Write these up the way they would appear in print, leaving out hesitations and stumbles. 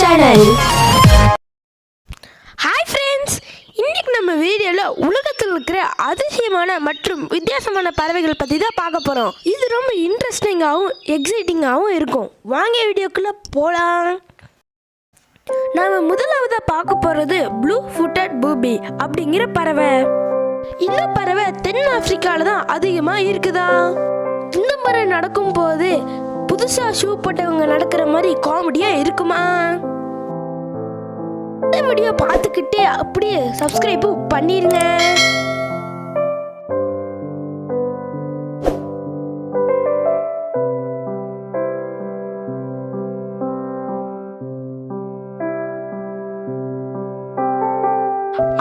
Channel. Hi friends, இன்னைக்கு நம்ம வீடியோவில் உலகத்தில் இருக்கிற அதிசயமான மற்றும் வித்தியாசமான பறவைகள் பற்றி தான் பார்க்க போகிறோம். இது ரொம்ப இன்ட்ரெஸ்டிங்காகவும் எக்ஸைட்டிங்காகவும் இருக்கும். வாங்க வீடியோக்குள்ளே போகலாம். நாம் முதலாவதாக பார்க்க போகிறது ப்ளூ ஃபுட்டட் பூபி அப்படிங்கிற பறவை. இந்த பறவை தென் ஆப்பிரிக்காவில் தான் அதிகமாக இருக்குதா. இந்த பறவை நடக்கும் போது புதுசாக ஷூ போட்டவங்க நடக்கிற மாதிரி காமெடியாக இருக்குமா? இந்த வீடியோ பார்த்துக்கிட்டே அப்படியே சப்ஸ்கிரைப் பண்ணிருங்க.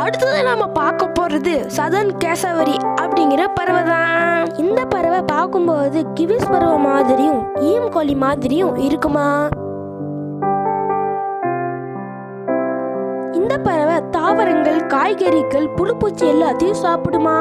அடுத்தது நாம பார்க்க போறது சதன் கேசவரி அப்படிங்கிற பறவை தான். இந்த பறவை பார்க்கும்போது கிவிஸ் பறவை மாதிரியும் ஈம் கோழி மாதிரியும் இருக்குமா? இந்த பறவை தாவரங்கள், காய்கறிகள், புழுப்பூச்சி எல்லாத்தையும் சாப்பிடுமா?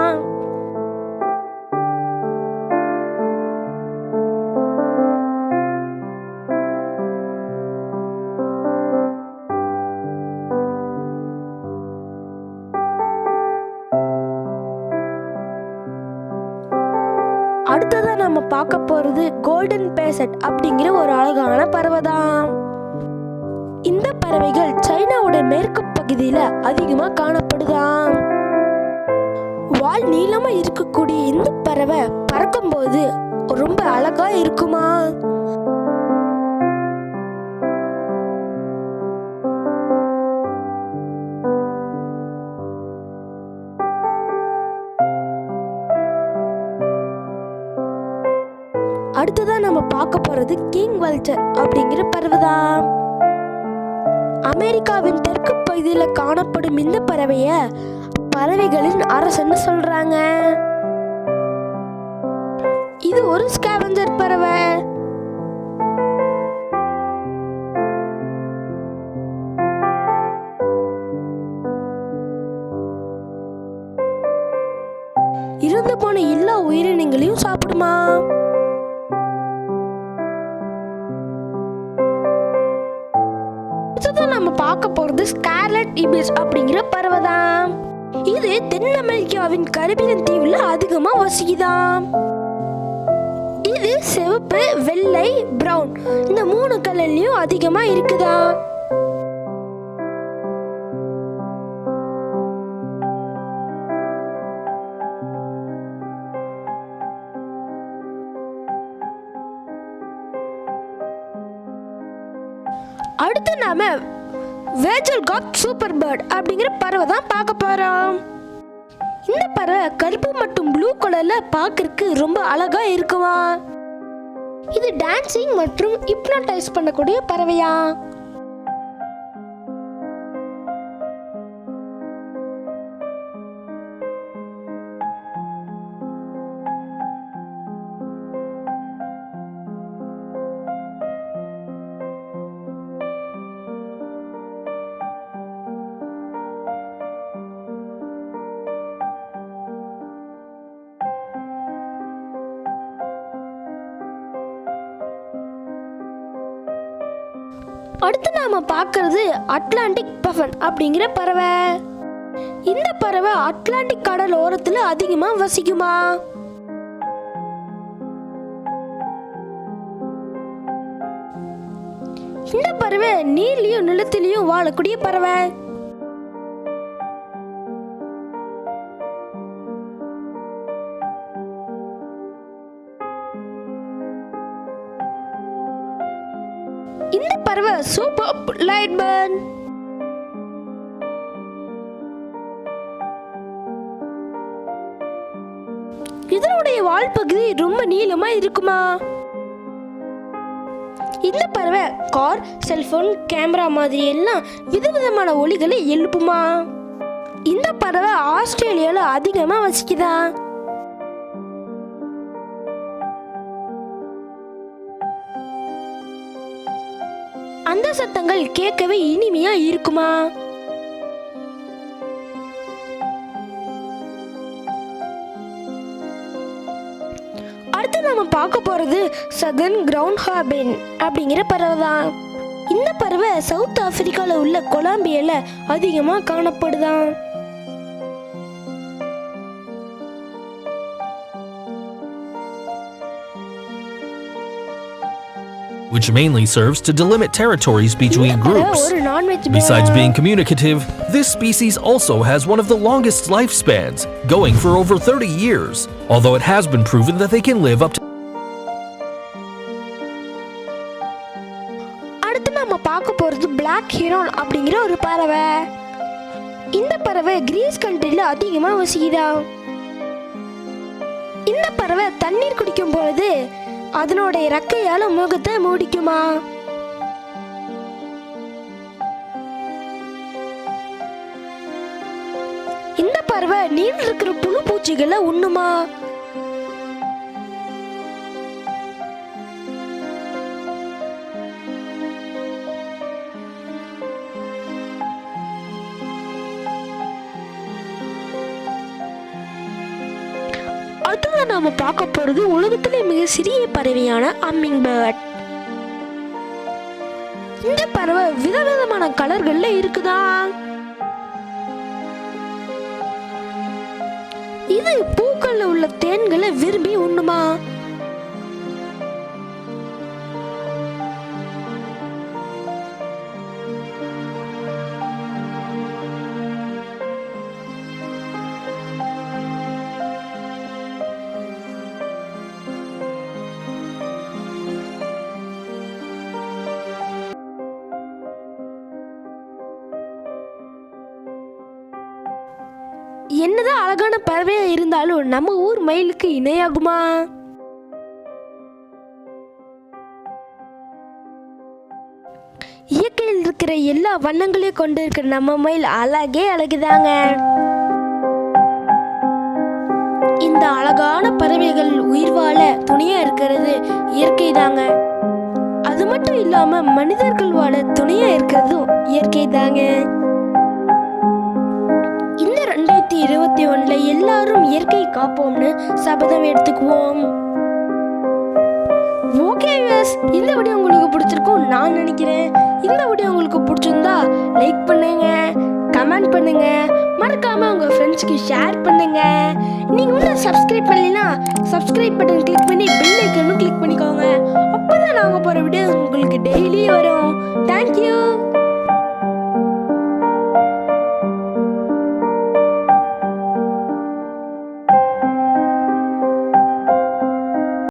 அடுத்ததா நம்ம பார்க்க போறது கோல்டன் பேசட் அப்படிங்கிற ஒரு அழகான பறவை தான். இந்த பறவைகள் சைனாவோட மேற்கு பகுதியில அதிகமா காணப்படுதாம். வால் நீளமா இருக்கக்கூடிய இந்த பறவை பறக்கும் போது ரொம்ப அழகா இருக்குமா? அடுத்ததான் நம்ம பார்க்க போறது கிங் வல்ச்சர் அப்படிங்கிற பறவை தான். அமெரிக்காவின் தெற்கு பகுதியில் காணப்படும் இந்த பறவைய பறவைகளின் அரசன்னு சொல்றாங்க. இது ஒரு ஸ்கேவெஞ்சர் பறவை. இறந்து போன எல்லா உயிரினங்களையும் சாப்பிடுமா? நம்ம பார்க்க போறது ஸ்கார்லட் இபிஸ் அப்படிங்கிற பறவை தான். இது தென் அமெரிக்காவின் கரிபியன் தீவுல அதிகமா வசிக்குதாம். இது சிவப்பு, வெள்ளை, பிரவுன் இந்த 3 கலர்லயும் அதிகமா இருக்குதா. அடுத்து நாம வேஜல் காட் சூப்பர் பேர்ட் அப்படிங்கிற பறவை தான் பார்க்க போறோம். இந்த பறவை கருப்பு மற்றும் ப்ளூ கலர்ல பார்க்கறதுக்கு ரொம்ப அழகா இருக்குமா? இது டான்சிங் மற்றும் ஹிப்னோடைஸ் பண்ணக்கூடிய பறவையா. அடுத்து நாம பார்க்கிறது அட்லாண்டிக் பஃபன் அப்படிங்கிற பறவை. இந்த பறவை அட்லாண்டிக் கடல் ஓரத்துல அதிகமா வசிக்குமா? இந்த பறவை நீர்லயும் நிலத்திலையும் வாழக்கூடிய பறவை. இந்த பறவை சூப்பர் லைட் பேர்ட். இதனுடைய வால் பகுதி ரொம்ப நீளமா இருக்குமா? இந்த பறவை கார், செல்போன், கேமரா மாதிரி எல்லாம் விதவிதமான ஒலிகளை எழுப்புமா? இந்த பறவை ஆஸ்திரேலியால அதிகமா வசிக்குதா. அந்த சத்தங்கள் கேட்கவே இனிமையா இருக்குமா? அடுத்து நம்ம பார்க்க போறது சதர்ன் கிரவுண்ட் ஹார்பின் அப்படிங்கிற பறவை தான். இந்த பறவை சவுத் ஆப்பிரிக்கால உள்ள கொலம்பியால அதிகமா காணப்படுதான். which mainly serves to delimit territories between groups. Besides being communicative, this species also has one of the longest lifespans, going for over 30 years, although it has been proven that they can live up to. அடுத்து நாம பார்க்க போறது black ஹீரோன் அப்படிங்கிற ஒரு பறவை. இந்த பறவை Greece கண்ட்ரில அதிகமா வசிக்குதா. இந்த பறவை தண்ணீர் குடிக்கும் பொழுது அதனோட இறக்கையால முகத்தை மூடிக்குமா. இந்த பறவை நீர் இருக்கிற புழு பூச்சிகளை உண்ணுமா. அடுத்ததான் நாம பார்க்க போறது உலகத்திலே மிக சிறிய பறவையான ஹம்மிங் பேர்ட். இந்த பறவை விதவிதமான கலர்கள்ல இருக்குதா. இது பூக்கள்ல உள்ள தேன்களை விரும்பி உண்ணுமா. என்னதான் அழகான பறவையா இருந்தாலும் நம்ம ஊர் மயிலுக்கு இணையாகுமா. இயற்கையில் இருக்கிற எல்லா வண்ணங்களையும் கொண்டு இருக்கிற நம்ம மயில் அழகே அழகுதாங்க. இந்த அழகான பறவைகள் உயிர் வாழ துணையா இருக்கிறது இயற்கை தாங்க. அது மட்டும் இல்லாம மனிதர்கள் வாழ துணையா இருக்கிறதும் இயற்கை தாங்க. இந்த 2021 எல்லாரும் இயற்கை காப்போம்னு சபதம் எடுத்துக்குவோம். ஓகே வியூவர்ஸ், இந்த வீடியோ உங்களுக்கு பிடிச்சிருக்கும் நான் நினைக்கிறேன். இந்த வீடியோ உங்களுக்கு பிடிச்சிருந்தா லைக் பண்ணுங்க, கமெண்ட் பண்ணுங்க, மறக்காம உங்க ஃப்ரெண்ட்ஸ்க்கு ஷேர் பண்ணுங்க. நீங்க இன்னும் சப்ஸ்கிரைப் பண்ணலைன்னா சப்ஸ்கிரைப் பட்டன் கிளிக் பண்ணி பெல் ஐகானும் கிளிக் பண்ணிக்கோங்க. அப்பதான் நாங்க போற வீடியோ உங்களுக்கு டெய்லி வரும். தேங்க்யூ.